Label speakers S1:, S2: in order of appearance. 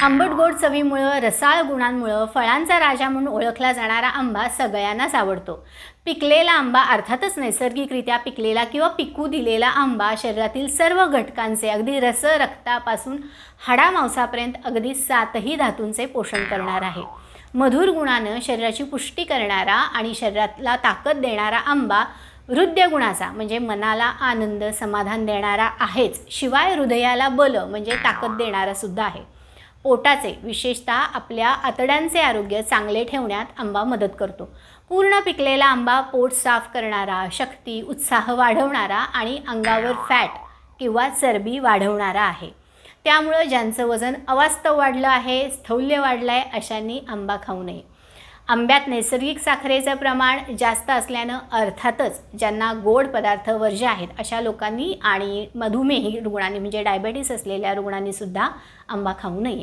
S1: आंबट गोड चवीमुळं, रसाळ गुणांमुळं फळांचा राजा म्हणून ओळखला जाणारा आंबा सगळ्यांनाच आवडतो. पिकलेला आंबा अर्थातच नैसर्गिकरित्या पिकलेला किंवा पिकू दिलेला आंबा शरीरातील सर्व घटकांचे अगदी रस रक्तापासून हाडामांसापर्यंत अगदी 7ही धातूंचे पोषण करणार आहे. मधुर गुणानं शरीराची पुष्टी करणारा आणि शरीराला ताकद देणारा आंबा हृदय गुणाचा म्हणजे मनाला आनंद समाधान देणारा आहेच, शिवाय हृदयाला बल म्हणजे ताकद देणारा सुद्धा आहे. पोटाचे विशेषतः आपल्या आतड्यांचे आरोग्य चांगले ठेवण्यात आंबा मदत करतो. पूर्ण पिकलेला आंबा पोट साफ करणारा, शक्ती उत्साह वाढवणारा आणि अंगावर फॅट किंवा चरबी वाढवणारा आहे. त्यामुळे ज्यांचं वजन अवास्तव वाढलं आहे, स्थौल्य वाढलं आहे, अशांनी आंबा खाऊ नये. आंब्यात नैसर्गिक साखरेचं प्रमाण जास्त असल्यानं अर्थातच ज्यांना गोड पदार्थ वर्ज्य आहेत अशा लोकांनी आणि मधुमेही रुग्णांनी म्हणजे डायबेटीस असलेल्या रुग्णांनी सुद्धा आंबा खाऊ नये.